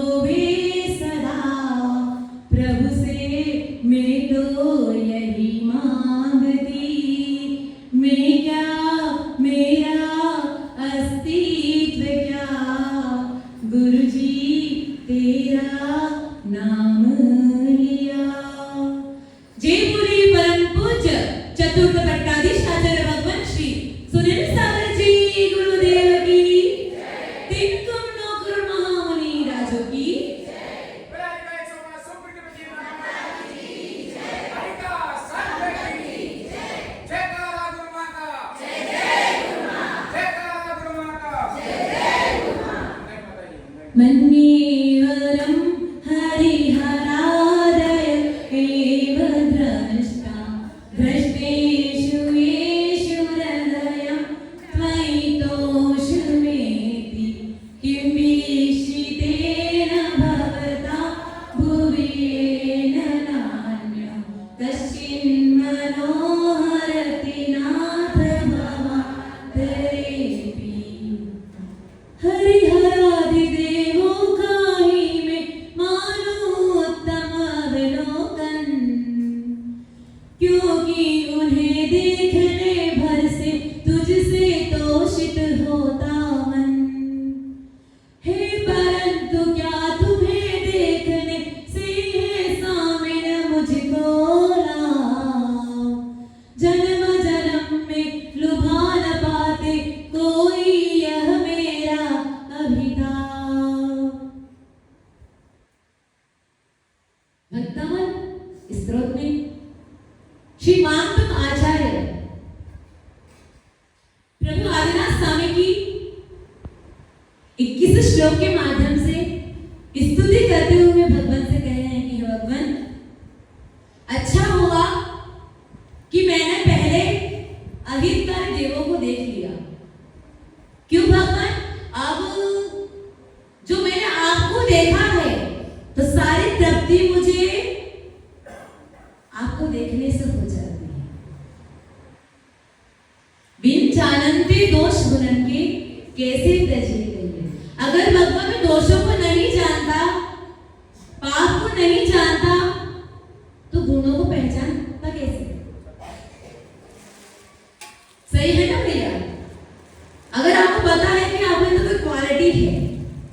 होवे सदा, प्रभु से मैं तो यही मांगती। मैं क्या, मेरा अस्तित्व क्या, गुरुजी तेरा नाम लिया। जयपुरी परम पूज्य चतुर्थ पट्टाधीश आचार्य भगवान श्री सुनील सागर जी गुरुदेव की, तिनकुम नौकर महामुनि राजो की, मन्येवरं हरिहरादय एव द्रष्टा, द्रष्टेषु येषु हृदयं त्वयि तोषमेति। किं वीक्षितेन भवता भुवि येन नान्यं, कश्चिन्मनोहरति नाथ भवान्तरेऽपि। हरिहरादिदेवो काहि में मानो उत्तम अवलोकन, क्योंकि उन्हें देखने भर से तुझसे तोषित होता मन है। परंतु क्या तुम्हें देखने से है सामिन मुझको लाभ, जन्म जन्म में लुभा न पाते कोई यह मेरा अभिताप। भक्तमन स्त्रोत में श्री मानतम आचार्य प्रभु आदिनाथ स्वामी की 21 श्लोक के माध्यम से स्तुति करते हुए भगवान से कह रहे हैं कि भगवान, अच्छा हुआ कि मैंने पहले अहितकारी देवों को देख लिया। क्यों भगवान? अब जो मैंने आपको देखा है तो सारी तृप्ति मुझे आपको देखने से हो जाती है। बिन जानते दोष गुणन के कैसे तजे गए। अगर भगवान मैं दोषों को नहीं जानता, पाप को नहीं जानता, तो गुणों को पहचानता कैसे? सही है ना भैया? अगर आपको पता है कि आप में तो कोई क्वालिटी है,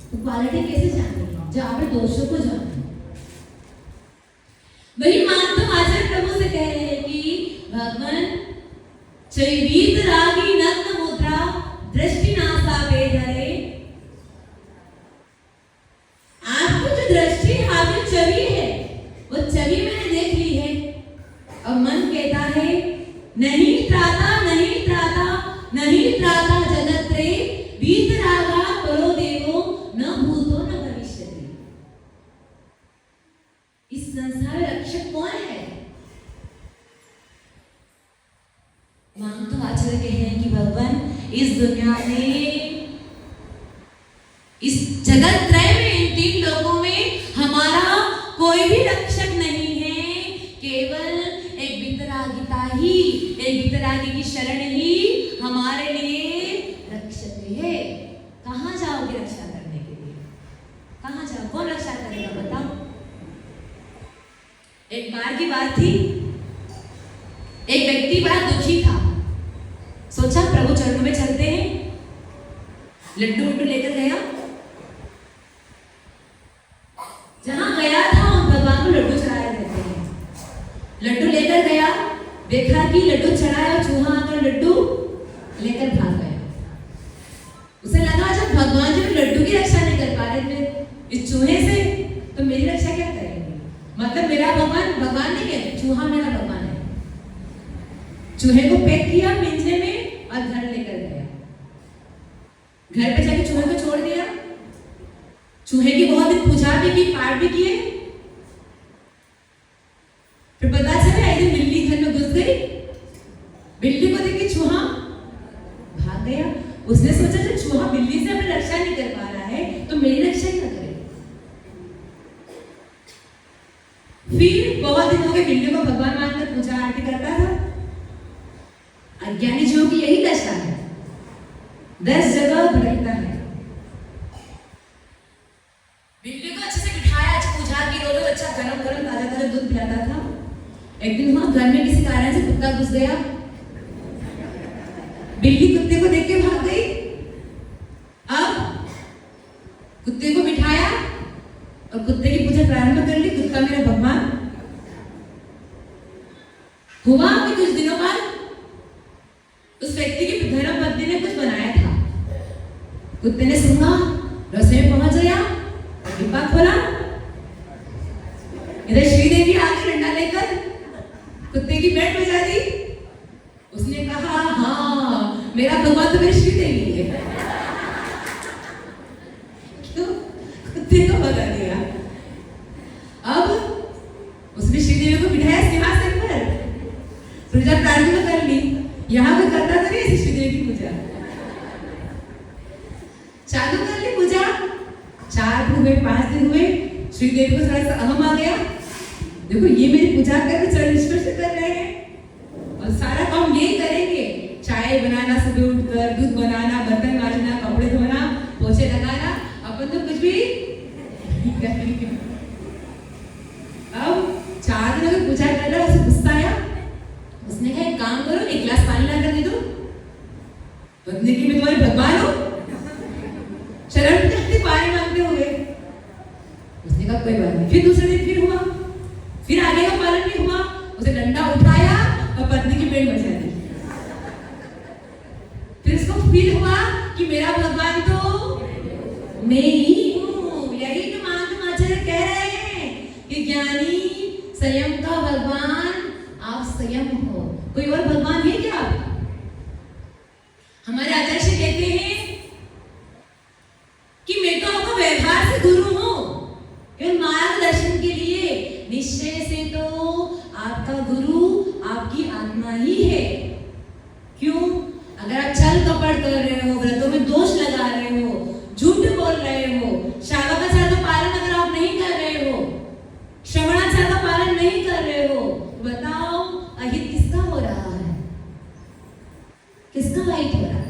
तो क्वालिटी कैसे जानेंगे? जो आप दोषों को जानते हैं। वही मानतम आचार्य प्रभु से कह रहे हैं कि भगवान चैवीत रागी नग्न मुद्रा दृष्टि नासा बेधरे। आपको जो दृष्टि है, आपकी छवि है, वो छवि मैंने देख ली है। और मन कहता है नहीं त्राता, नहीं त्राता, नहीं त्राता जगत्रे, वीतरागा परो देवो न भूतो न भविष्यति। इस संसार रक्षक कौन है? मानतम आचार्य कह रहे हैं कि भगवान इस दुनिया में, इस जगत त्रय में, इन 3 लोगों में हमारा कोई भी रक्षक नहीं है। केवल एक वितरागिता ही, एक वितरागी की शरण ही हमारे लिए रक्षक है। कहाँ जाओगे रक्षा करने के लिए? कहाँ जाओ? कौन रक्षा करेगा बताओ? एक बार की बात थी, एक व्यक्ति बड़ा दुखी था। सोचा प्रभु चरणों में चलते हैं, लड्डू वड्डू लेकर गया। जहां गया था उन भगवान को लड्डू चढ़ाए देते हैं। लड्डू लेकर गया, देखा कि लड्डू चढ़ाया, चूहा आकर लड्डू लेकर भाग गया। उसे लगा जब भगवान जी लड्डू की रक्षा नहीं कर पा रहे थे इस चूहे से, तो मेरी रक्षा क्या करेंगे? मतलब मेरा भगवान भगवान नहीं है, चूहा मेरा भगवान है। चूहे को पैक किया पिंजरे में और घर लेकर गया। घर पे जाके चूहे को छोड़ दिया। चूहे की बहुत दिन पूजा भी की, पाठ भी किए। फिर पता चला एक दिन बिल्ली घर में घुस गई। बिल्ली को देख के चूहा भाग गया। उसने सोचा जब चूहा बिल्ली से अपनी रक्षा नहीं कर पा रहा है तो मेरी रक्षा क्या करे। फिर बहुत दिन हो गए बिल्ली को भगवान मानकर पूजा आरती करता था। अज्ञानी जीवों की यही दशा है, 10 जगह भटकता है। बिल्ली को गरम गरम ताजा ताजा दूध पिलाता था। एक दिन वहां घर में किसी कारण से कुत्ता घुस गया। बिल्ली कुत्ते को देख के भाग गई। अब कुत्ते को बिठाया और कुत्ते की पूजा प्रारंभ कर ली। कुत्ता मेरा भगवान हुआ कि कुछ दिनों बाद उस व्यक्ति की धर्म पत्नी ने कुछ बनाया था। कुत्ते ने सुना, रसोई में पहुंच गया, डिब्बा खोला, इधर श्रीदेवी आके डंडा लेकर कुत्ते की पेट बजा दी। उसने कहा, हाँ मेरा भगवान तो मेरी श्रीदेवी है। क्यों? कुत्ते को भगा दिया। अब उसने श्रीदेवी को बिठाया सिंहासन पर, पूजा प्रारंभ कर ली। यहाँ पे करता था नहीं श्रीदेवी की पूजा, चालू कर ली पूजा। 4 दिन हुए, 5 दिन हुए, श्रीदेवी को थोड़ा सा अहम आ गया। देखो ये मेरी पूजा कर चरण कर रहे हैं और सारा काम यही करेंगे, चाय बनाना, सुबह उठकर दूध बनाना, बर्तन माजना, कपड़े धोना, पोछे लगाना, अपन तो कुछ भी करेंगे। अब 4 दिन अगर पूजा कर रहा, उसे गुस्सा आया। उसने कहा एक काम करो, एक गिलास पानी लाकर दे दो। पत्नी की मैं तुम्हारी भगवान हूं, शरण करते पानी मांगते हुए। उसने कहा कोई बात नहीं। फिर दूसरे दिन फिर हुआ, फिर आगे का पालन नहीं हुआ। उसे डंडा उठाया और पत्नी की पेट बचा दी। फिर उसको फील हुआ कि मेरा भगवान तो मैं ही हूँ। यही तो महात्मा आचार्य कह रहे हैं कि ज्ञानी संयम का भगवान आप स्वयं हो। कोई और भगवान है क्या? हमारे आचार्य कहते हैं कि मैं तो आपका व्यवहार से गुरु हूं, केवल मार्गदर्शन के लिए। निश्चय से तो आपका गुरु आपकी आत्मा ही है। क्यों? अगर आप छल कपट कर रहे हो, व्रतों में दोष लगा रहे हो, झूठ बोल रहे हो, शावकाचार का पालन अगर आप नहीं कर रहे हो, श्रवणाचार का पालन नहीं कर रहे हो, बताओ अहित किसका हो रहा है? किसका अहित हो रहा है?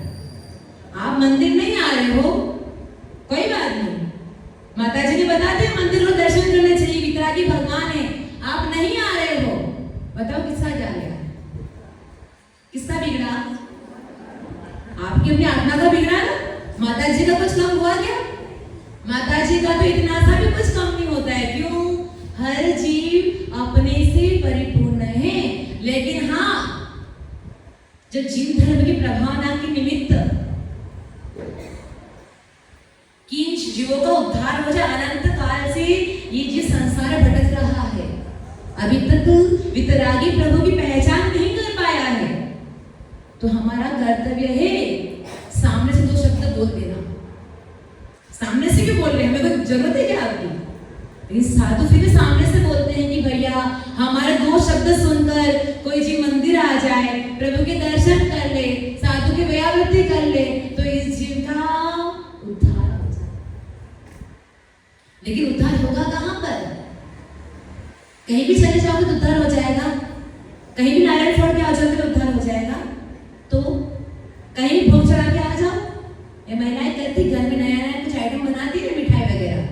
आप मंदिर नहीं आ रहे हो, कोई बात नहीं, माताजी ने बताते हैं मंदिर को दर्शन करने चाहिए, वितरागी भगवान है। आप नहीं आ रहे हो, बताओ किसका जा गया? किसका बिगड़ा? आपकी अपनी आत्मा का बिगड़ा ना। माताजी का कुछ कम हुआ क्या? माताजी का तो इतना सा भी कुछ कम नहीं होता है। क्यों? हर जीव अपने से परिपूर्ण है। लेकिन हाँ, जब जीव धर्म के प्रभावना के निमित्त किन जीवों का उद्धार हो जाए, अनंत काल से ये जीव संसार भटक रहा है, अभी तक वितरागी प्रभु की पहचान नहीं कर पाया है, तो हमारा कर्तव्य है सामने से 2 शब्द बोल देना। सामने से क्यों बोल रहे हैं? हमें कोई जरूरत है क्या आपकी? लेकिन साधु फिर भी सामने से बोलते हैं कि भैया हमारे 2 शब्द सुनकर कोई जीव मंदिर आ जाए, प्रभु के दर्शन कर ले, साधु की व्यावृत्ति कर ले, तो इस जीव का उद्धार हो जाए। लेकिन उद्धार होगा कहां पर? कहीं भी चले जाओगे तो उद्धार हो जाएगा, कहीं भी नारायण फोड़ के आ जाओगे तो उद्धार हो जाएगा, तो कहीं भोग चढ़ा के आ जाओ। ये महिलाएं करती, घर में नया नया कुछ आइटम बनाती है, मिठाई वगैरह,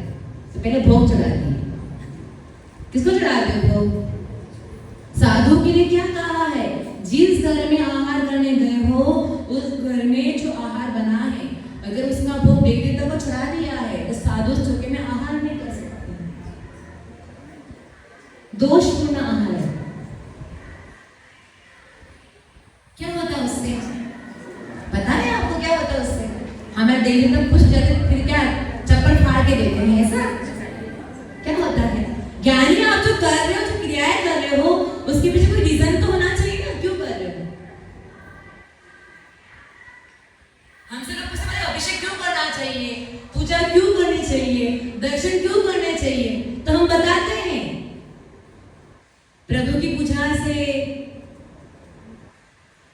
तो पहले भोग चढ़ाती है। किसको चढ़ाते हो भोग? साधु के लिए क्या कहा है? जिस घर में आहार करने गए हो, उस घर में जो आहार बना है, अगर उसका भोग देख देता को चढ़ा दिया है, तो साधु उस चौके में आहार नहीं कर सकते। दोषपूर्ण आहार है। क्या होता है उससे? पता है आपको क्या होता है उससे? हमारे देवी तक खुश जाते, फिर क्या चप्पल फाड़ के देते हैं, ऐसा क्या होता है? ज्ञानी आप जो कर रहे हो, जो क्रियाएं कर रहे हो, उसके पीछे कोई रीजन तो होना चाहिए ना, क्यों कर रहे हो? हमसे लोग पूछते हैं अभिषेक क्यों करना चाहिए, पूजा क्यों करनी चाहिए, दर्शन क्यों करने चाहिए, तो हम बताते हैं प्रभु की पूजा से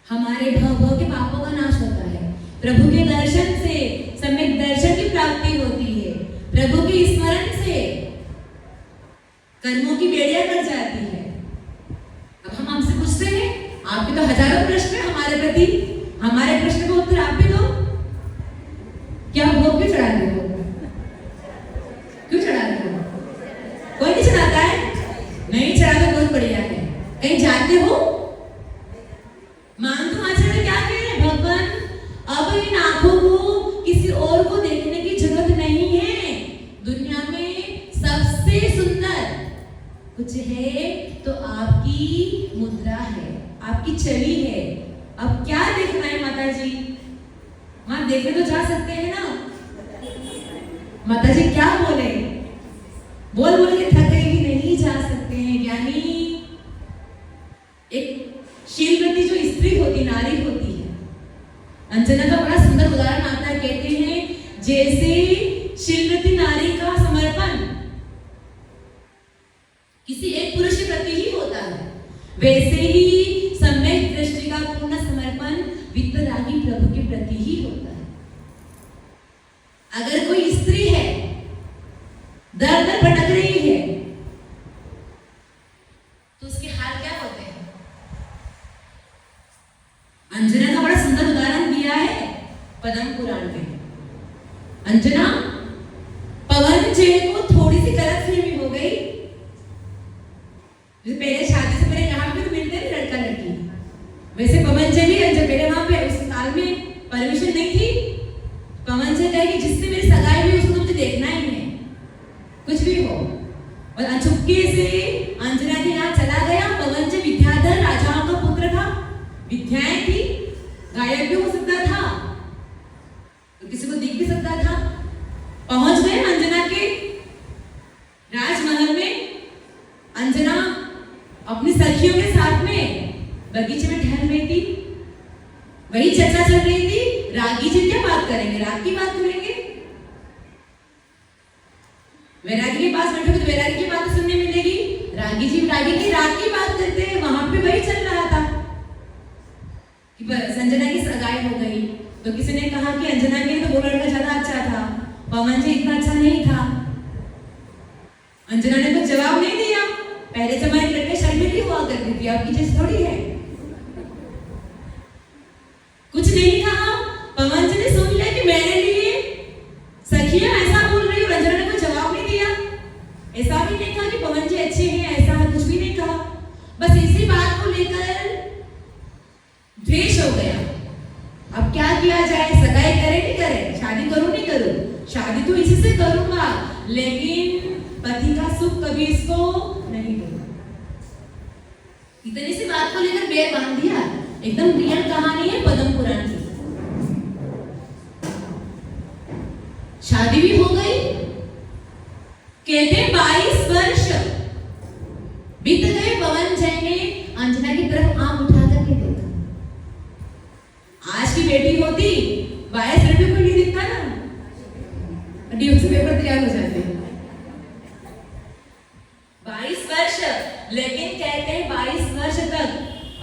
हमारे भव के पापों का नाश होता है, प्रभु के दर्शन से सम्यक दर्शन की प्राप्ति होती है, प्रभु के स्मरण से कर्मों की बेड़ियां कट जाती है। अब हम आपसे पूछते हैं, आपके तो हजारों प्रश्न हैं हमारे प्रति, हमारे प्रश्न का उत्तर आप भी दो। क्या भोग क्यों चढ़ाते हो? क्यों चढ़ाते हो? कोई नहीं चढ़ाता है। कहीं जानते हो? मान तो आचार्य क्या कह रहे हैं? भगवान अब इन आंखों को किसी और को देखने की जरूरत नहीं है। दुनिया में सबसे सुंदर कुछ है तो आपकी मुद्रा है, आपकी छवि है। अब क्या देखना है माता जी? वहां देखने तो जा सकते हैं ना। माता जी क्या बोले? बोल बोल के थके ही नहीं जा सकते हैं। यानी एक शीलवती जो स्त्री होती, नारी होती है, अंजना का बड़ा सुंदर उदाहरण आता है। कहते हैं जैसे शीलवती नारी का समर्पण किसी एक पुरुष के प्रति ही होता है, वैसे ही सम्यक दृष्टि का पूर्ण समर्पण वित्तरागी प्रभु के प्रति ही होता है। अगर कोई स्त्री है, दर दर भटक रही है, तो उसके हाल क्या होते हैं? अंजना का बड़ा सुंदर उदाहरण दिया है पद्म पुराण में। अंजना पवन जय को थोड़ी सी गलतफहमी हो गई। पहले शादी से पहले यहाँ पे तो मिलते थे लड़का लड़की, वैसे पवन जय भी अंजना पहले वहां पे उस काल में परमिशन नहीं थी। पवन जय कहे कि जिससे मेरी सगाई हुई उसको मुझे देखना ही है, कुछ भी हो। और चुपके से अंजना के यहाँ चला गया। पवन जय विद्याधर राजाओं का पुत्र था, विद्याएं थी, गायब भी हो सकता था, तो किसी को दिख भी सकता था। पहुंच गए अंजना के राजमहल में। अंजना अपनी सखियों के साथ में बगीचे में टहल रही थी, वही चर्चा चल रही थी। रागी जी क्या बात करेंगे? राग की बात करेंगे। वैरागी के पास बैठोगे तो वैरागी की बात सुनने मिलेगी। रागी जी रागी की राग की बात करते हैं। वहां पे वही चल रहा था कि संजना की सगाई हो गई, तो किसी ने कहा कि अंजना के लिए तो वो लड़का ज्यादा अच्छा था, पवन जी इतना अच्छा नहीं था। अंजना ने कुछ जवाब नहीं दिया। पहले जमाने के लड़के शर्मिली हुआ करती थी, आपकी जैसे थोड़ी है। कुछ नहीं कहा। पवन जी ने सुन लिया कि मेरे लिए सखियां ऐसा बोल रही, और अंजना ने कोई जवाब नहीं दिया। ऐसा भी नहीं कहा कि पवन जी अच्छे हैं, ऐसा कुछ भी नहीं कहा। बस इसी बात को लेकर द्वेष हो गया। अब क्या किया जाए? सगाई करे नहीं करे, शादी करूं नहीं करूं? शादी तो इसी से करूंगा, लेकिन पति का सुख कभी इसको नहीं दूंगा। इतनी सी बात को लेकर बेर बांध दिया। एकदम रियल कहानी है पद्म पुराण की। शादी भी हो गई। कहते 22 वर्ष बीत गए। पवन जय ने अंजना की तरफ आंख उठा करके देखा। आज की बेटी होती 22 लड़कियों को नहीं दिखता ना, डीएमसी पेपर तैयार हो जाते हैं। 22 वर्ष, लेकिन कहते हैं 22 वर्ष तक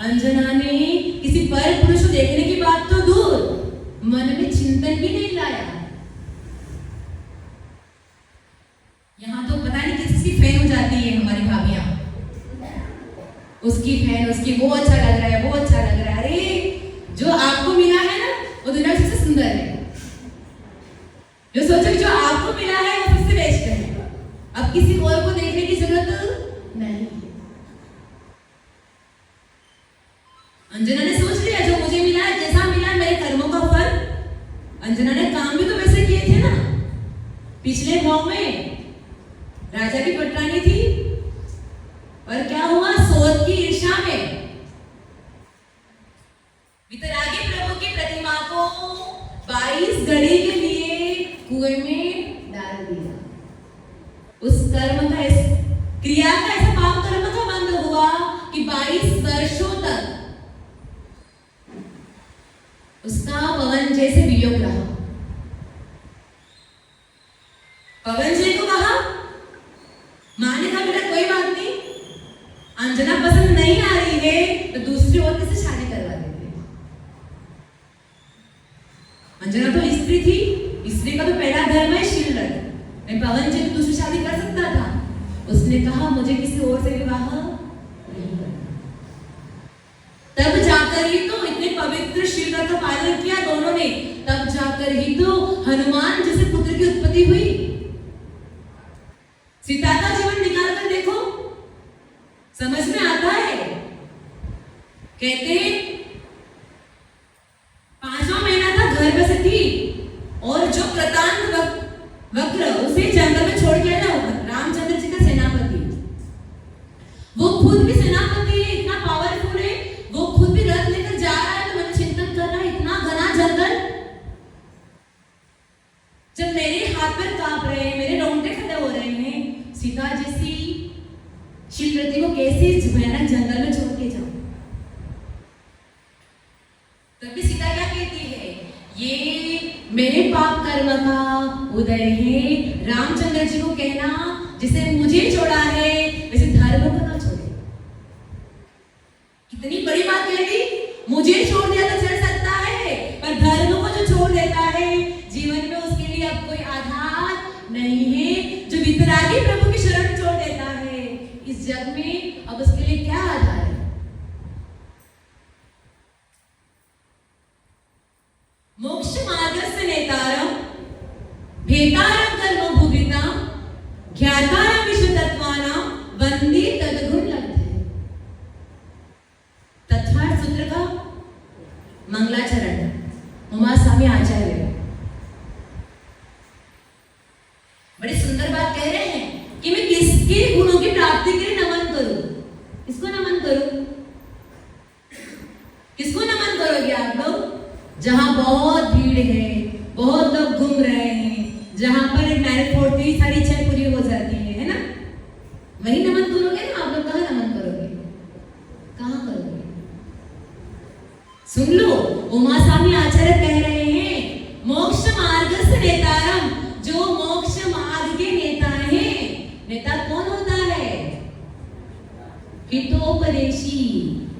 अंजना ने किसी पर पुरुष को देखने की बात तो दूर, मन में चिंतन भी नहीं लाया। यहाँ तो पता नहीं किसकी फैन हो जाती है हमारी भाभियां, उसकी फैन, उसकी वो अच्छा लग रहा है, वो अच्छा लग रहा है। अरे जो आपको मिला है ना वो दुनिया में सबसे सुंदर है। जो सोचो जो आपको मिला है वो सबसे बेस्ट है, अब किसी और को देखने की जरूरत नहीं। अंजना ने सोच लिया जो मुझे मिला है, जैसा मिला है मेरे कर्मों का फल। अंजना ने काम भी तो वैसे किए थे ना। पिछले गांव में राजा की पटरानी थी, और क्या हुआ? सोच की ईर्ष्या में वितरागी प्रभु की प्रतिमा को 22 घड़ी के लिए कुएं में डाल दिया। उस कर्म का क्रिया का ऐसा पाप कर्म का बंद हुआ कि 22 वर्षों तक उसका पवन जय से वियोग रहा। पवन जय को कहा, मां ने कहा बेटा कोई बात नहीं, अंजना पसंद नहीं आ रही है तो दूसरी औरत से शादी करवा देते। अंजना तो स्त्री थी, स्त्री का तो पहला धर्म है शीलव्रत। पवन जी तो दूसरी शादी कर सकता था। उसने कहा मुझे किसी और से विवाह नहीं करना। तब जाकर ही तो इतने पवित्र शीलव्रत का पालन किया दोनों ने, तब जाकर ही तो हनुमान जैसे पुत्र की उत्पत्ति हुई। सीता का जीवन निकाल कर देखो, समझ में आता है कहते हैं 5वां महीना था, घर में से थी, और जो कृतांत वक्र उसे जंगल में छोड़ के ना रामचंद्र जी का सेनापति, वो खुद भी सेनापति है, इतना पावरफुल है, वो खुद भी रथ लेकर जा रहा है। तो मैंने चिंतन कर रहा है, इतना घना जंगल, जब मेरे हाथ पर कांप रहे हैं, मेरे रोंगटे खड़े हो रहे हैं, सीता जैसी शीलवती को कैसे भयानक जंगल में छोड़ के जाऊं। तभी सीता क्या कहती है, ये मेरे पाप कर्म का उदय है। रामचंद्र जी को कहना, जिसे मुझे छोड़ा है वैसे धर्म को ना छोड़े। कितनी बड़ी बात कह दी, मुझे छोड़ दिया तो चल सकता है, पर धर्म को जो छोड़ देता है जीवन में, उसके लिए अब कोई आधार नहीं है। जो वितरागी प्रभु की शरण छोड़ देता है इस जग में, अब उसके लिए क्या आधार है। मोक्ष मार्गस्य नेतारम भेतारम कर्म भुविताम ज्ञातारम विशुद्धत्वानाम वंदे तद्गुण लब्धे। तत्वार्थ सूत्र का मंगलाचरण उमा स्वामी आचार्य बड़ी सुंदर बात कह रहे हैं कि मैं किसके गुणों की प्राप्ति के लिए नमन करूं। किसको नमन करूं? किसको नमन करोगे आप लोग? जहां बहुत भीड़ है, बहुत लोग घूम रहे हैं, जहां पर एक मैराथन की सारी इच्छाएं पूरी हो जाती है ना, वही नमन करोगे ना आप लोग। कहां नमन करोगे? कहां करोगे? सुन लो, उमा स्वामी आचार्य कह रहे हैं, मोक्ष मार्ग से नेतारम, जो मोक्ष मार्ग के नेता हैं। नेता कौन होता है? हितोपदेशी,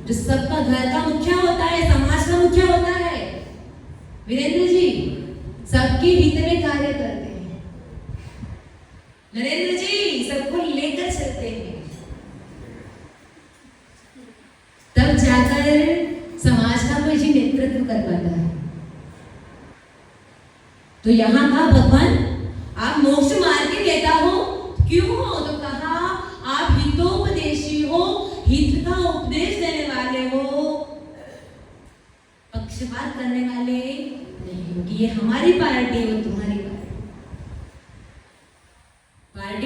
जो सबका घर का मुखिया होता है, समाज का मुखिया होता है। वीरेंद्र जी सबके हित में कार्य करते हैं, नरेंद्र जी सबको लेकर चलते हैं, तब जाकर समाज का कोई जी नेतृत्व कर पाता है। तो यहां का भगवान, आप मोक्ष मार्ग के नेता हो, क्यों हो? तो कहा आप हितोपदेशी हो, हित का उपदेश देने वाले हो, पक्षपात करने वाले नहीं हो कि ये हमारी पार्टी है, वो तुम्हारी पार्टी।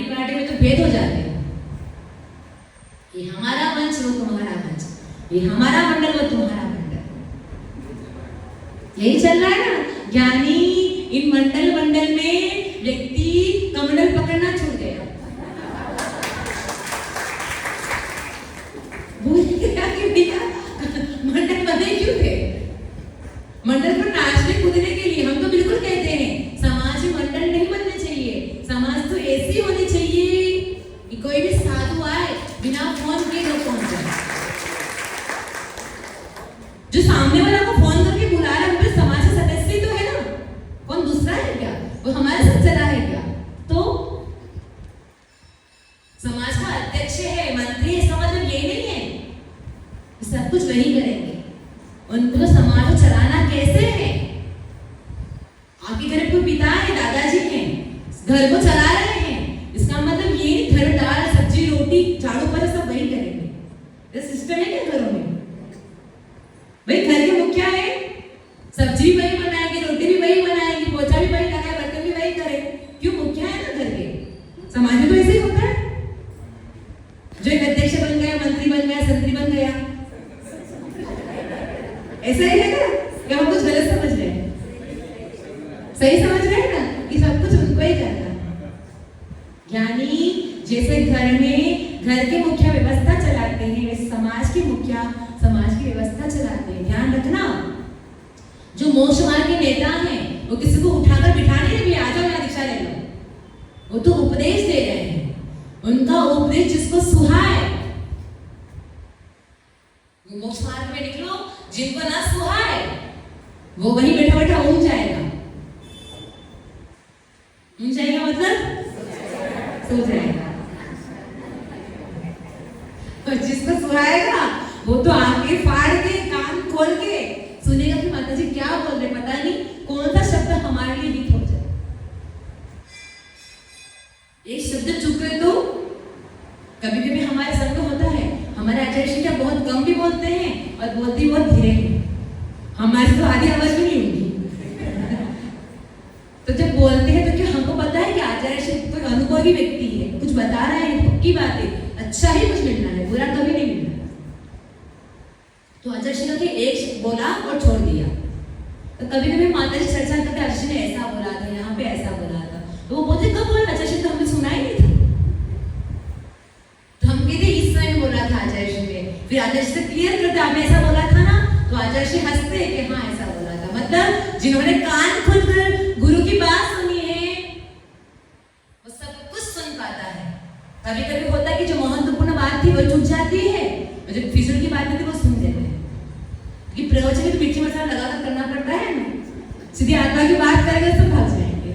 पार्टी में तो भेद हो जाते हैं, ये हमारा मंच, वो तुम्हारा मंच, ये हमारा मंडल, वो तुम्हारा मंडल। यही चल रहा है ना। ज्ञानी इन मंडल में व्यक्ति कमंडल पकड़ना छोड़ गया। मंडल बने क्यों थे? मंडल पर नाचने कूदने के लिए। हम तो बिल्कुल कहते हैं समाज में मंडल नहीं बनने चाहिए, समाज तो ऐसी होनी चाहिए कि कोई भी साधु आए बिना फोन के न पहुंच जाए। जो सामने वाला को फोन करके बुला रहा है, वो समाज का सदस्य तो है ना, कौन दूसरा है क्या? वो हमारे साथ चला है क्या? तो समाज का अध्यक्ष है, मंत्री है, इसका मतलब ये नहीं है सब कुछ वही करेंगे। उनको समाज को चलाना कैसे है? आपके घर कोई पिता है, दादाजी हैं, घर को चला रहे हैं, इसका मतलब ये नहीं घर दाल सब्जी रोटी झाड़ू पर सब वही करेंगे। ये सिस्टम है क्या घरों में? भाई घर के मुखिया है, सब्जी भी वही बनाएंगे, रोटी भी वही बनाएंगे, पोछा भी वही लगाए, बर्तन भी वही करे। क्यों? मुखिया है ना घर के। समाज में तो ऐसे ही होता है, जो एक अध्यक्ष बन गया, मंत्री बन गया, संतरी बन गया, ऐसा ही है ना? क्या हम कुछ गलत समझ रहे हैं? सही समझ रहे हैं ना कि सब कुछ उनको ही करना है। ज्ञानी जैसे घर में घर के मुखिया व्यवस्था चलाते हैं, वैसे समाज के मुखिया समाज की व्यवस्था चलाते हैं। ध्यान रखना, जो मोक्ष मार्ग के नेता हैं वो किसी को उठाकर बिठाने नहीं भी आ जाओ यहाँ दीक्षा ले लो, वो तो उपदेश दे रहे हैं। उनका उपदेश जिसको सुहाए वो मोक्ष मार्ग में निकलो, जिनको ना सुहाए वो वहीं बैठा बैठा ऊँग जाएगा। ऊँग जाएगा मतलब सो जाएगा, और जिसको सुहाएगा वो तो आगे फाड़ के कान खोल के सुनेगा कि माता जी क्या बोल रहे, पता नहीं कौन सा शब्द हमारे लिए हित हो जाए। एक शब्द चुप गए तो कभी कभी हमारे संग होता है, हमारे आचार्य श्री क्या बहुत कम भी बोलते हैं और बोलते ही बहुत धीरे हैं। हमारी तो आधी आवाज भी नहीं होगी। तो जब बोलते हैं तो क्या हमको पता है कि आचार्य श्री कोई अनुभवी व्यक्ति है, कुछ बता रहे हैं, पक्की बात है, अच्छा ही कुछ मिलना है, बुरा कभी नहीं मिलना। तो आचार्य श्री ने एक बोला और छोड़ दिया। तो कभी कभी माता जी चर्चा करते आचार्य ने ऐसा बोला था, यहाँ पे ऐसा बोला था, तो वो बोलते कब बोला आचार्य श्री, तो हमने सुना ही नहीं था। तो हम कहते इस समय बोला था आचार्य श्री ने, फिर आचार्य श्री क्लियर करते आपने ऐसा बोला था ना, तो आचार्य श्री हंसते हैं कि हाँ ऐसा बोला था। मतलब जिन्होंने कान खोलकर गुरु की बात सुनी है वो सब कुछ सुन पाता है। कभी कभी होता है कि जो महत्वपूर्ण बात थी वो छूट जाती है, और जो फिजूल की बात थी वो सुन लेते हैं। कि प्रवचन में तो मिर्ची मसाला लगाकर करना पड़ता है ना, सीधी आत्मा की बात करेंगे सब भाग जाएंगे।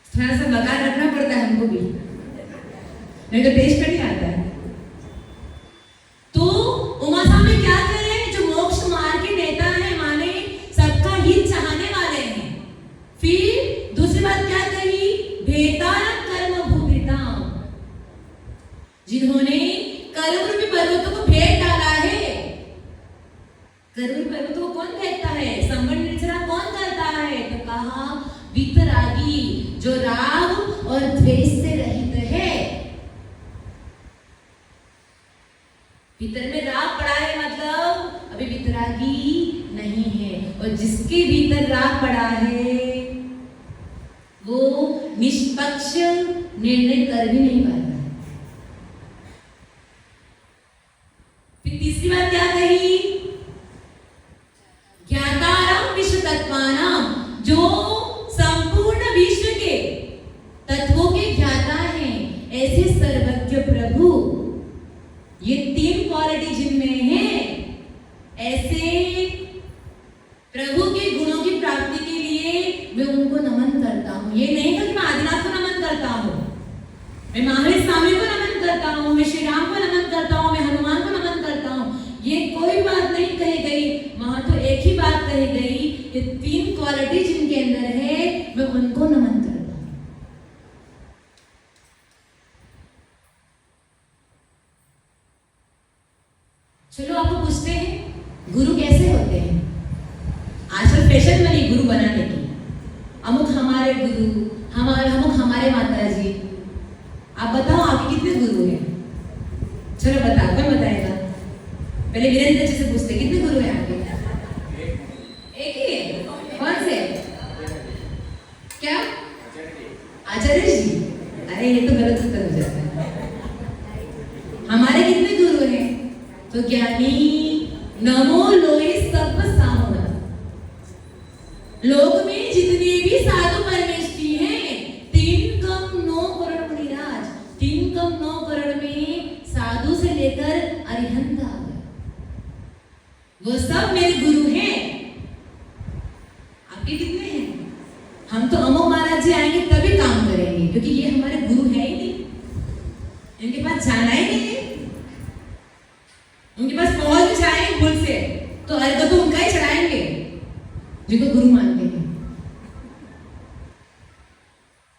थोड़ा सा बगाड़ रखना पड़ता है हमको भी, नहीं तो टेस्ट नहीं आता है। तो उमा स्वामी क्या करें, जो मोक्ष मार्ग के नेता है, माने सबका हित चाहने वाले हैं। फिर दूसरी बात क्या कही, भेतारम कर्म भूभृताम, जिन्होंने कर्म रूपी पर्वतों को भेद डाला है। कर्म रूपी पर्वतों को कौन भेदता है, संबंध निर्जरा कौन करता है, तो कहा वितरागी, जो राग और द्वेष से रहित है। भीतर में राग पड़ा है मतलब अभी वितरागी नहीं है, और जिसके भीतर राग पड़ा है वो निष्पक्ष निर्णय कर भी नहीं पाता। फिर तीसरी बात क्या कही, ज्ञातारम विश्व तत्वानाम, जो संपूर्ण विश्व के तत्वों के ज्ञाता हैं, ऐसे सर्वज्ञ प्रभु। ये तीन क्वालिटी जिनमें है, ऐसे प्रभु के गुणों की प्राप्ति के लिए मैं उनको नमन करता हूँ। ये नहीं कि मैं आदिनाथ को नमन करता हूँ, मैं महावीर स्वामी को नमन करता हूँ, मैं श्री राम को नमन करता हूँ, मैं हनुमान को नमन करता हूँ, ये कोई बात नहीं कही गई। वहां तो एक ही बात कही गई, ये तीन क्वालिटी जिनके अंदर है मैं उनको नमन करता हूँ। चलो आपको पूछते हैं गुरु कैसे होते हैं। आजकल फैशन बनी गुरु बनाने की, अमुक हमारे गुरु, अमुक हमारे माता जी। आप बताओ आपके कितने गुरु हैं? चलो बताओ, कौन बताएगा? पहले वीरेंद्र जी से पूछते कितने गुरु हैं आपके? एक ही है। कौन से? क्या? आचार्य जी। अरे ये तो गलत उत्तर हो जाता है। हमारे कितने गुरु हैं? तो ज्ञानी नमो लोए सब सामना। लोक में जितने भी साधु परमेष्ठी हैं, 3 कम 9 करोड़ मुनिराज, 3 कम 9 करोड़ में साधु से लेकर अरिहंत आ गए, वो सब मेरे गुरु हैं। आपके कितने हैं? हम तो अमो महाराज जी आएंगे तभी काम करेंगे, क्योंकि ये हमारे गुरु है ही नहीं, इनके पास जाना ही नहीं है। उनके पास पहुंच जाए भूल से तो अर्घ तो उनका ही चढ़ाएंगे जिनको गुरु मानते हैं।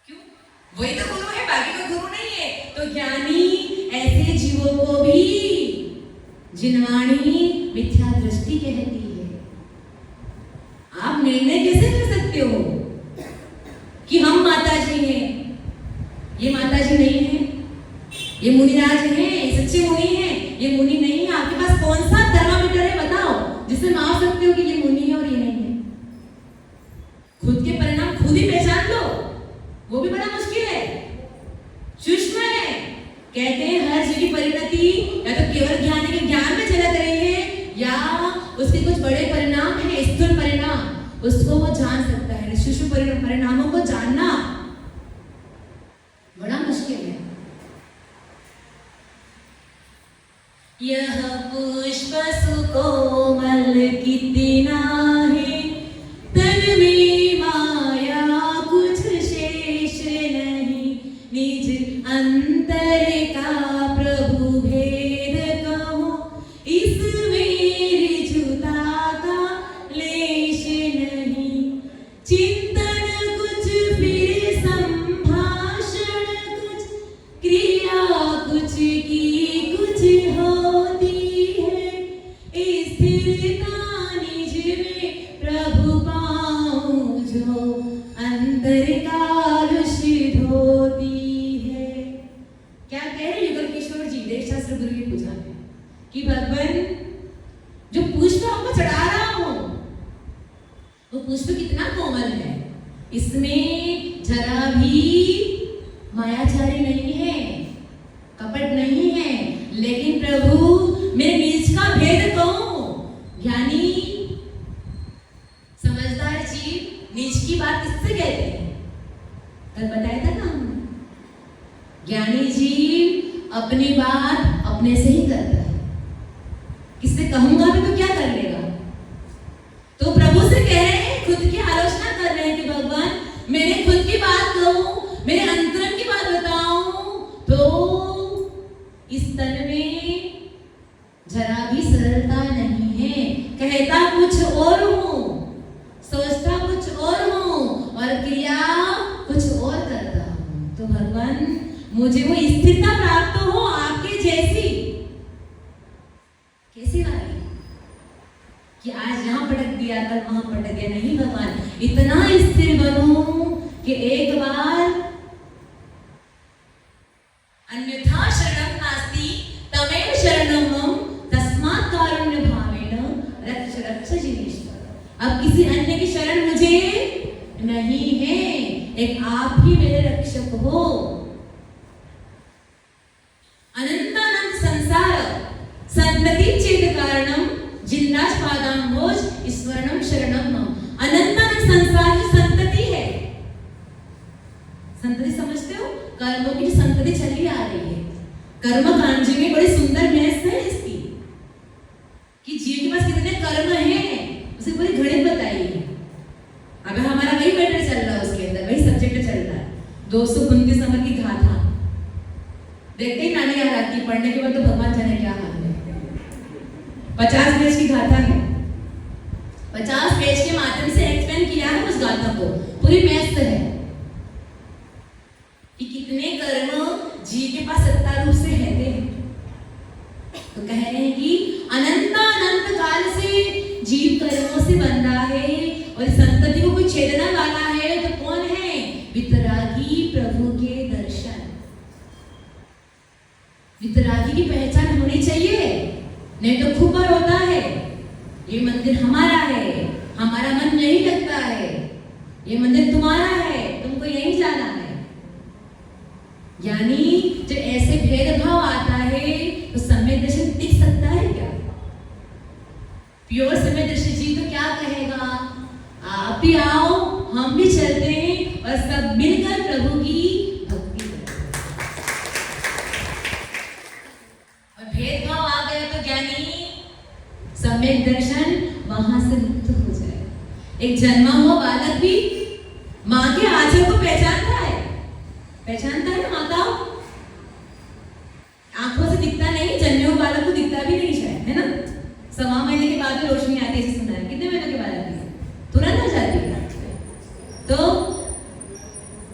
क्यों? वही तो गुरु है, बाकी कोई गुरु नहीं है। तो ज्ञानी ऐसे जीवों को भी जिनवाणी मिथ्या दृष्टि कहती है। आप निर्णय कैसे कर सकते हो कि हम माता जी हैं, ये माता जी नहीं है, ये मुनिराज हैं, ये सच्चे मुनि हैं, ये मुनि नहीं है। आपके पास कौन सा थर्मामीटर है बताओ जिससे माप सकते हो कि ये मुनि है और ये नहीं है? खुद के परिणाम खुद ही पहचान लो, वो भी बड़ा मुश्किल है, सूक्ष्म है। कहते हैं हर जीव की परिणति या तो केवल ज्ञानी के ज्ञान में झलक रही है, या उसके कुछ बड़े परिणाम है, स्थूल परिणाम, उसको वो जान सकता है। सूक्ष्म परिणामों को जानना बड़ा मुश्किल है। यह पुष्प सुकोमल कितना है, तन में माया कुछ शेष नहीं, निज अंतर का प्रभु भेद कहो, इसमें रिजुता का लेश नहीं। चिंतन कुछ फिर संभाषण कुछ, क्रिया कुछ की कि भगवान जो पुष्प आपको चढ़ा रहा हूं वो पुष्प कितना कोमल है, इसमें जरा भी मायाचारी नहीं है, कपट नहीं है। लेकिन प्रभु मैं नीच का भेद कहूं, ज्ञानी समझदार जीव नीच की बात किससे कहते हैं? कल बताया था ना हमने, ज्ञानी जीव अपनी बात अपने से ही करता है, किससे कहूंगा भी तो क्या कर लेगा। तो प्रभु से कह रहे हैं, खुद की आलोचना कर रहे हैं कि भगवान मैंने खुद की बात कहूं, मेरे अंतरंग की बात बताऊं, तो इस तन में जरा भी सरलता नहीं है। कहता कुछ और हूं, सोचता कुछ और हूं और क्रिया कुछ और करता हूं। तो भगवान मुझे वो स्थिरता प्राप्त हो आपके जैसी, कैसी वाली कि आज यहाँ पटक दिया कल वहां पटक गया। नहीं भगवान, इतना स्थिर बनूं कि एक बार अन्यथा शरणं नास्ति तमेव शरणं मम तस्मात् कारुण्य भावेन रक्ष रक्ष जीवेश्वर। अब किसी अन्य की शरण मुझे नहीं है, एक आप ही मेरे रक्षक हो। अनंतानंत संसार संतति चेत कारणम जिन्नाश पादाम्भोज स्वर्णम शरणम मम। अनंतानंत संसार की संतति है, संतति समझते हो? कर्मों की संतति चली आ रही है। कर्म कांड में बड़ी सुंदर बहस है इसकी कि जीव के पास कितने कर्म हैं, उसे पूरी गणित बताई है। अब हमारा वही मैटर चल रहा है, उसके अंदर वही सब्जेक्ट चल रहा है। 229 नंबर की गाथा देखते ही नानी याद आती, पढ़ने के बाद तो भगवान जाने क्या हाल है। 50 पेज की गाथा है, 50 पेज के माध्यम से एक्सप्लेन किया है उस गाथा को, पूरी मैथ है कि कितने कर्म जीव के पास सत्ता रूप से रहते हैं। तो कह रहे हैं कि अनंत काल से जीव कर्मों से बंधा है और संतति को कोई छेदना वाला है तो कौन है? वितरागी प्रभु के दर्शन। वितरागी की पहचान होनी चाहिए, नहीं तो खुबर होता है ये मंदिर हमारा है, हमारा मन यही लगता है, ये मंदिर तुम्हारा है, तुमको यही जाना है। यानी जब ऐसे भेदभाव आता है तो सम्यक दर्शन टिक सकता है क्या? प्योर सम्यक दर्शन जी तो क्या कहेगा, आप भी आओ, हम भी चलते हैं और सब मिलकर प्रभु की भक्ति करें। और भेदभाव आ गया तो ज्ञानी सम्यक दर्शन वहां से मुक्त हो जाए। एक जन्मा हुआ बालक भी माँ के आंचल को पहचानता है ना माताओं? आंखों से दिखता नहीं, जन्मे हुए बालक को दिखता भी नहीं शायद, है ना? 6 महीने के बाद भी रोशनी आती है, सुना है? कितने महीने के बाद आती है? तुरंत आ जाती है। तो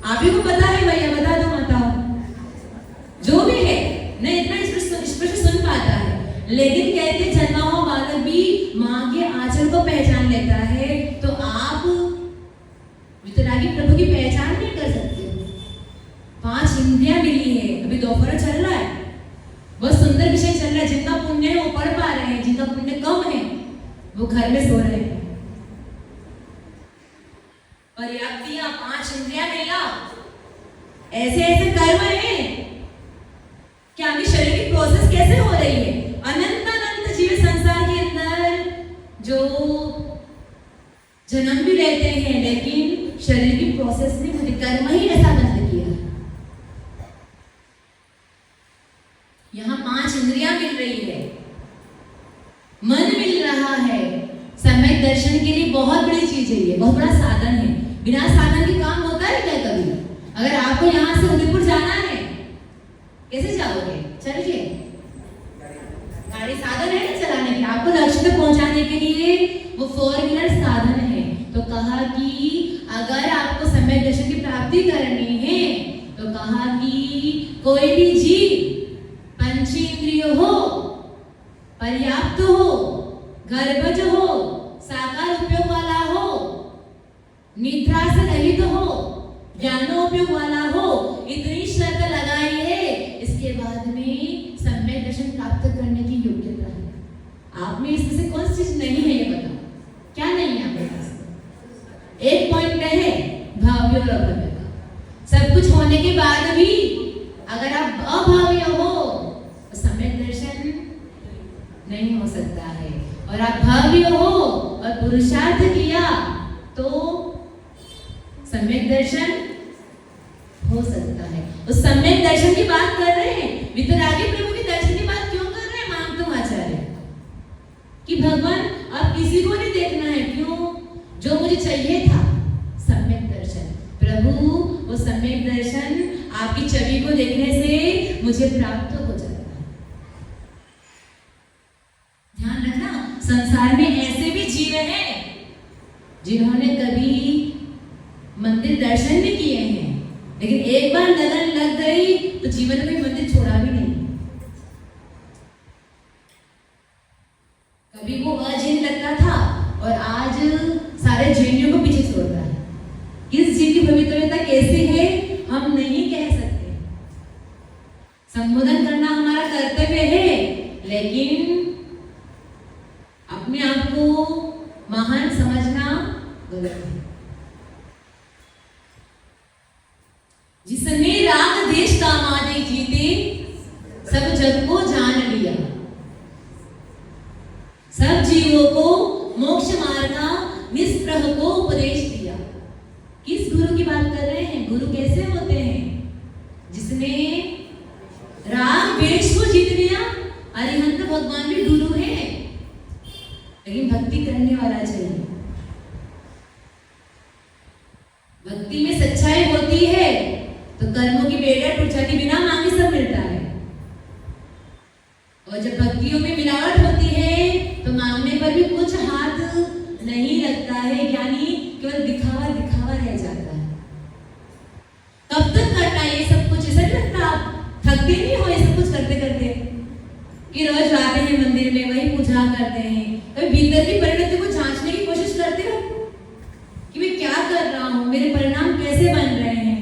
आप ही को पता है भैया, बता दो माताओं, जो भी है नहीं इतना स्पष्ट सुन पाता है, लेकिन कहते जन्मा हुआ बालक भी माँ के आंचल को पहचान लेता है। तो आप वितरागी प्रभु की पहचान नहीं कर सकते। 5 इंद्रियां मिली है, अभी दोपहर चल रहा है, बहुत सुंदर विषय चल रहा है। जिनका पुण्य है वो पढ़ पा रहे हैं, जिनका पुण्य कम है वो घर में सो रहे हैं। पर्याप्त 5 इंद्रियां मिला, ऐसे ऐसे कर्म है कि आपकी शरीर की प्रोसेस कैसे हो रही है। अनंत जीव संसार के अंदर जो जन्म भी लेते हैं लेकिन शरीर की प्रोसेस नहीं होती, कर्म ही ऐसा बंद किया। यहाँ 5 इंद्रियां मिल रही है, मन मिल रहा है। सम्यक दर्शन के लिए बहुत बड़ी चीज है, ये बहुत बड़ा साधन है। बिना साधन के काम होता है क्या कभी? अगर आपको यहाँ से उदयपुर जाना है, कैसे जाओगे? चलिए, गाड़ी साधन है ना चलाने के, आपको लक्ष्य तक पहुंचाने के लिए वो 4 व्हीलर साधन है। तो कहा कि अगर आपको सम्यक दर्शन की प्राप्ति करनी है तो कहा कि कोई भी जीव पंचेंद्रिय हो, पर्याप्त हो, गर्भज हो, साकार उपयोग वाला हो, निद्रा से रहित हो, ज्ञानोपयोग वाला हो, इतनी शर्त लगाई है, इसके बाद में सम्यक दर्शन प्राप्त करने की योग्यता है। आप में इसमें से कौन सी चीज नहीं है ये बताओ, क्या नहीं है आपके पास? एक पॉइंट है भाव्य और अभव्य का। सब कुछ होने के बाद भी अगर आप अभाव्य हो तो सम्यक दर्शन नहीं हो सकता है, और आप भाव्य हो और पुरुषार्थ किया तो सम्यक दर्शन हो सकता है। उस सम्यक दर्शन की बात कर रहे हैं, वितरागी प्रभु के दर्शन की बात क्यों कर रहे हैं मानतु आचार्य कि भगवान अब किसी को नहीं देखना है, क्यों? जो मुझे चाहिए था सम्यक दर्शन, प्रभु वो सम्यक दर्शन आपकी छवि को देखने से मुझे प्राप्त हो जाता है। ध्यान रखना, संसार में ऐसे भी जीव हैं जिन्होंने कभी मंदिर दर्शन भी किए हैं, लेकिन एक बार लगन लग गई तो जीवन में मंदिर छोड़ा भी नहीं। कभी वो अजैन लगता था और आज सारे जैनियों को पीछे छोड़ रहा है। किस जीव की पवित्रता कैसी है हम नहीं कह सकते, संबोधन करना हमारा कर्तव्य है, लेकिन अपने आप को महान समझना गलत है। जिसने राग देश कामादे जीते सब जग को जान लिया, सब जीवों को मोक्ष मार्ग का निष्प्रह को उपदेश दिया। किस गुरु की बात कर रहे हैं? गुरु कैसे होते हैं? जिसने राग देश को जीत लिया। अरिहंत भगवान भी गुरु है, लेकिन भक्ति करने वाला चाहिए। भक्ति में सच्चाई होती है तो कर्मों की बेड़ा टूट जाती, बिना मांगे सब मिलता है। और जब भक्तियों में मिलावट होती है तो मांगने पर भी कुछ हाथ नहीं लगता है, यानी केवल दिखावा दिखावा रह जाता है। कब तक करना ये सब कुछ? ऐसा नहीं लगता आप थकते नहीं हो ये सब कुछ करते करते कि रोज आते हैं मंदिर में वही पूजा करते हैं, कभी भीतर की परिणति को जांचने की कोशिश करते हो कि मैं क्या कर रहा हूँ, मेरे परिणाम कैसे बन रहे हैं?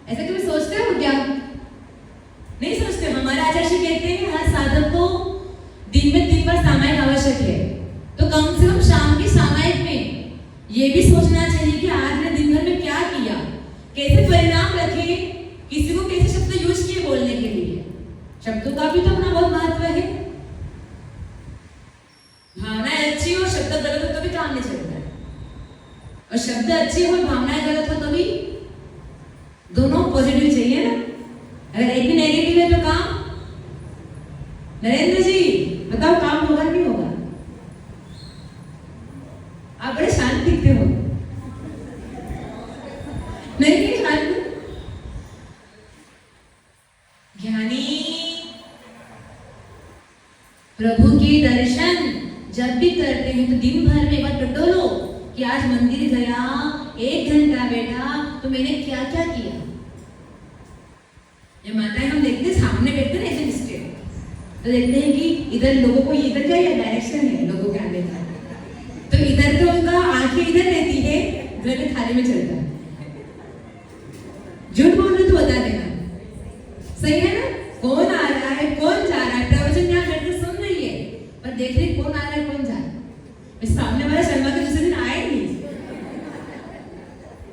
ऐसा कभी सोचते हो क्या? नहीं सोचते। हमारे आचार्य जी कहते हैं हर साधक को दिन में 3 बार सामायिक आवश्यक है, तो कम से कम शाम की सामायिक में ये भी सोचना चाहिए कि आज ने दिन भर में क्या किया, कैसे परिणाम रखे, किसी को कैसे शब्द यूज किए बोलने के लिए। शब्दों का भी तो अपना बहुत महत्व है। भावनाएं अच्छी हो, शब्द गलत हो तो भी काम नहीं चलता है, और शब्द अच्छे हो भावनाएं गलत हो तो भी दोनों पॉजिटिव चाहिए ना। अगर एक भी नेगेटिव है तो काम, नरेंद्र जी बताओ काम होगा नहीं होगा? आप बड़े शांत दिखते हो। नहीं शांत। ज्ञानी प्रभु के दर्शन जब भी करते हैं तो दिन भर में एक बार टटोलो कि आज मंदिर गया, 1 घंटा बैठा तो मैंने क्या क्या किया। ये माताएं हम देखते हैं सामने बैठते हैं ऐसे स्टेट, तो देखते हैं कि इधर लोगों को इधर क्या डायरेक्शन है लोगों के आने का, तो इधर तो उनका आंखें इधर रहती है, घर में थाली में चलता है। झूठ बोल रहे तो बता देना, सही है ना? कौन आ रहा है कौन जा रहा है, प्रवचन यहाँ बैठकर सुन रही है पर देख रही कौन आ रहा है कौन जा रहा है। सामने वाला शर्मा के दूसरे दिन आए नहीं,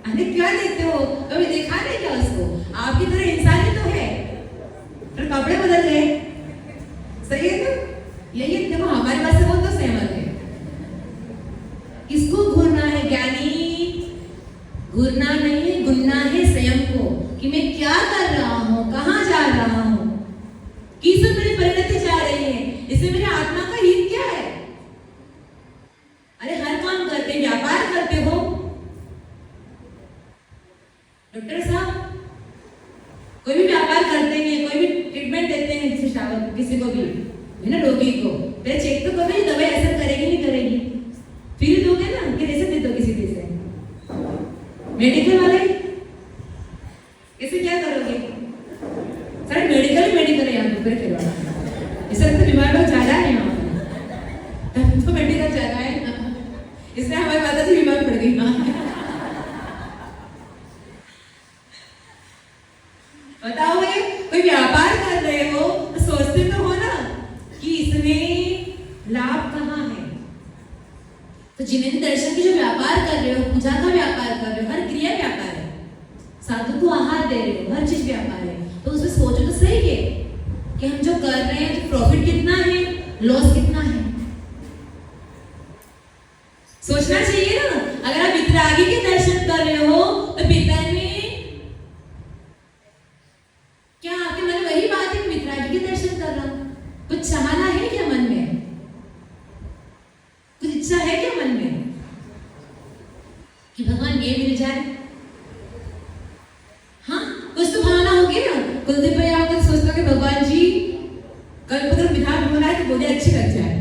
अरे क्या देखते हो? कभी देखा नहीं क्या उसको? आपकी तरह इंसान ही तो है, पर कपड़े बदल गए। सही है ना? यही देखो हमारे पास से बहुत तो सहमत है। किसको घूरना है? ज्ञानी घूरना नहीं, गुनना है स्वयं को कि मैं क्या कर रहा हूँ, कहाँ जा रहा हूँ, किस मेरी परिणति जा रही है, इसमें मेरी आत्मा का हित क्या है। अरे हर काम करते, व्यापार करते हो डॉक्टर साहब, कोई भी व्यापार करते हैं, कोई भी ट्रीटमेंट देते हैं किसी को भी है ना, रोगी को पहले चेक तो करो दवाई असर करेगी नहीं करेगी, फिर दोगे ना कि ऐसे दे दो किसी दिन से। मेडिकल वाले इसे क्या करोगे? सर मेडिकल है यहाँ पे फिर इसे लगता बीमार लोग ज्यादा है यहाँ पे, तो मेडिकल ज्यादा है इसलिए हमारी माता जी बीमार पड़ गई। बताओ ये कोई व्यापार कर रहे हो तो सोचते तो हो ना कि इसने तो जिन्हें दर्शन की जो व्यापार कर रहे हो, पूजा का व्यापार कर रहे हो, हर क्रिया व्यापार है, साधु को आहार दे रहे हो, हर चीज व्यापार है। तो उसमें सोचो तो सही है कि हम जो कर रहे हैं तो प्रॉफिट कितना है, लॉस कितना है, सोचना चाहिए ना। अगर आप वितरागी के दर्शन कर रहे हो तो भीतर में क्या आपके मन में वही बात है कि वितरागी के दर्शन कर रहा हूं, कुछ चाहना है क्या मन में, कुछ इच्छा है क्या मन में कि भगवान ये मिल जाए? हाँ, कुछ तो भावना होगी ना। कुलदीप भाई आप तो सोचते हो कि भगवान जी कल्पतरु विधान हो रहा है तो बोले अच्छी लग जाए,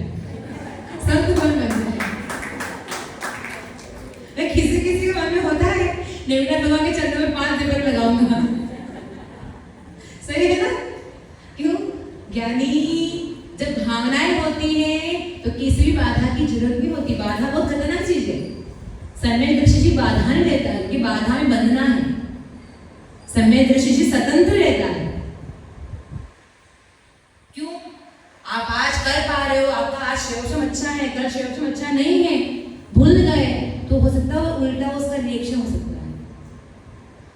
सब तो मन बन जाए। किसी किसी के मन में होता है नेवटा भगवान के चरणों में 5 दीपक लगाऊंगा, सही है ना? क्यों? ज्ञानी जब भावनाएं होती हैं तो किसी भी बाधा की जरूरत नहीं होती। बाधा बहुत खतरनाक चीज है। सम्यक दृष्टि जी बाधा नहीं देता है कि बाधा में बंधना है। सम्यक दृष्टि जी स्वतंत्र रहता है। क्यों? आप आज कर पा रहे हो, आपका आज शिवोषम अच्छा है, कल शिवोषम अच्छा नहीं है, भूल गए तो हो सकता है उल्टा उसका रिएक्शन हो सकता है।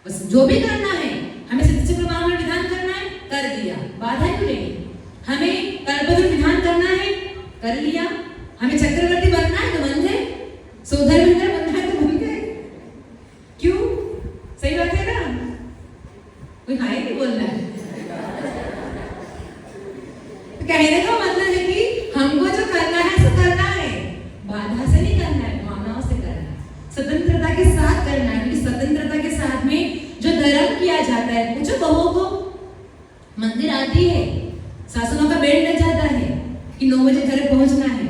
बस जो भी करना है, हमें सत्यचक्र ब्राह्मण विधान करना है, कर दिया, बाधा क्यों लेंगे? हमें कल्पतरु विधान करना है, कर लिया। हमें चक्रवर्ती बनना है तो बन गए, सोधर विधर बनना है तो बन गए। क्यों? सही बात है ना? कोई हाय नहीं बोलना है। तो कहने का मतलब है कि हमको जो करना है सो करना है, बाधा से नहीं करना है, भावनाओं से करना है, स्वतंत्रता के साथ करना है। क्योंकि स्वतंत्रता के साथ में जो धर्म किया जाता है, पूछो बहुओं को मंदिर आती है, सासुओं का बेड लग जाता है कि 9 बजे घर पहुंचना है,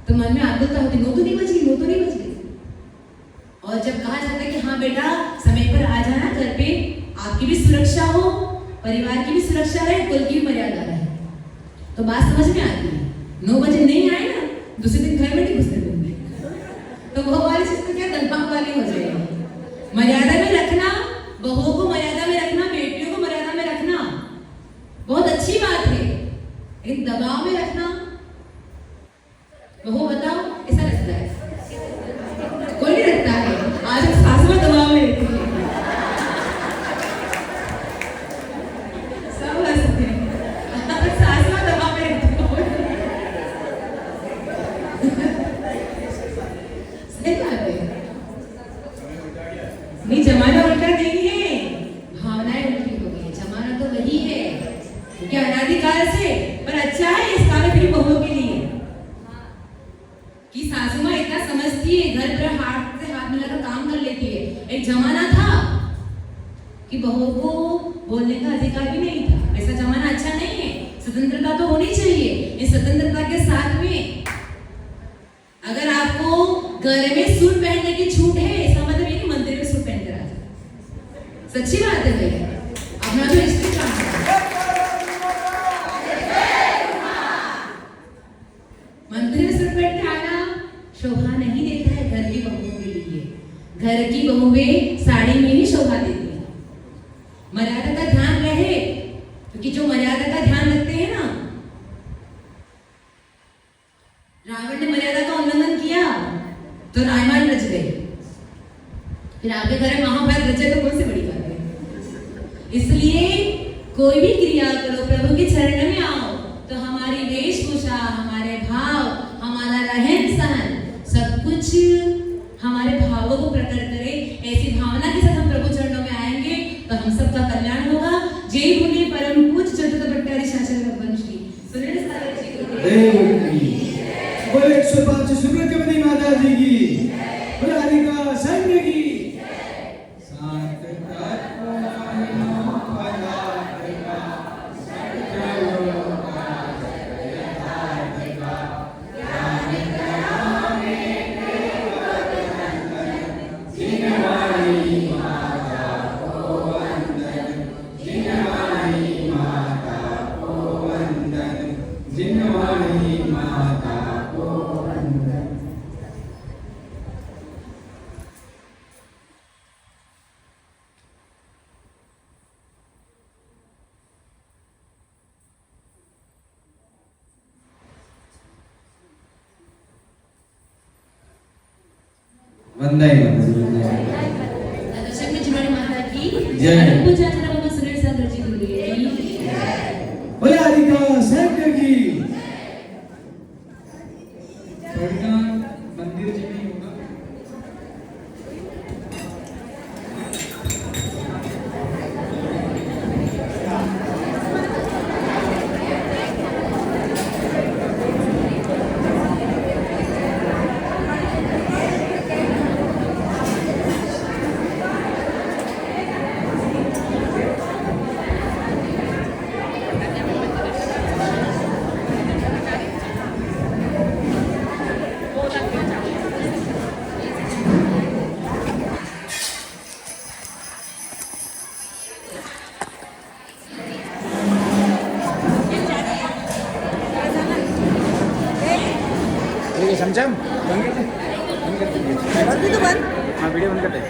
तो मन में आकुलता होती, 9 तो नहीं बज गई, 9 तो नहीं बज गई। और जब कहा जाता है कि हाँ बेटा समय पर आ जाना घर पे, आपकी भी सुरक्षा हो, परिवार की भी सुरक्षा रहे, कुल की भी मर्यादा रहे, तो बात समझ में आती है। 9 बजे नहीं आए ना, दूसरे दिन घर में नहीं घुसने देंगे, तो वो वाली चीज तो क्या दलभाग वाली हो जाएगी। मर्यादा में रखना, बहुओं को मर्यादा में रखना, बेटियों को मर्यादा में रखना बहुत अच्छी बात है, लेकिन दबाव में रखना, बहू बताओ ऐसा लगता है कोई नहीं रखता है। आज सास में दबाव में रहती है, सब हंसते हैं, सास में दबाव में रहती है। सही बात है, नहीं जमाना उल्टा नहीं है, भावनाएं उल्टी हो गई। जमाना तो वही है क्योंकि अनादिकाल से, पर अच्छा है इस काल में बहुओं के लिए कि सासू माँ इतना समझती है, घर पर हाथ से हाथ मिलाकर काम कर लेती है। एक जमाना था कि बहुओं को बोलने का अधिकार भी नहीं था, ऐसा जमाना अच्छा नहीं है। स्वतंत्रता तो होनी चाहिए। इस स्वतंत्रता के साथ में अगर आपको घर में सूट पहनने की छूट है, इसका मतलब ये नहीं मंदिर में सूट पहनकर आ जाए। सच्ची बात है भैया, अपना जो स्त्री काम है, मंदिर में सूट पहन के आना शोभा नहीं देता है घर की बहुओं के लिए। घर की बहुएं साड़ी में ही शोभा देती है। मर्यादा का ध्यान रहे, क्योंकि जो मर्यादा का ध्यान रखते हैं ना, रावण ने मर्यादा का उल्लंघन किया तो रामायण रच गई, फिर आपके घर में महाभारत रचे तो कौन सी बड़ी बात है। इसलिए कोई भी क्रिया करो, प्रभु के चरण में आओ तो हमारी वेशभूषा, हमारे भाव, हमारा रहन सहन, सब कुछ हमारे भावों को प्रकट करे। ऐसी भावना के साथ हम प्रभु चरणों में आएंगे तो हम सबका कल्याण होगा। जय बोलिए परम पूज्य चतुर्थ भट्टारी शासन भगवान श्री सुरेंद्र सागर जी को। बोले 105 सुब्रतमणी माता जी की, बोले हरिका सैन्य की। वंदे मातरम. दर्शक में जिवाणी माता की जय. परम पूज्य आचार्य बाबा सुनील सागर जी गुरुदेव की बोले हरिका साहिब की. पढ़ना मंदिर जी में होगा. चमचम बंद कर दे. हाँ वीडियो बंद कर दे.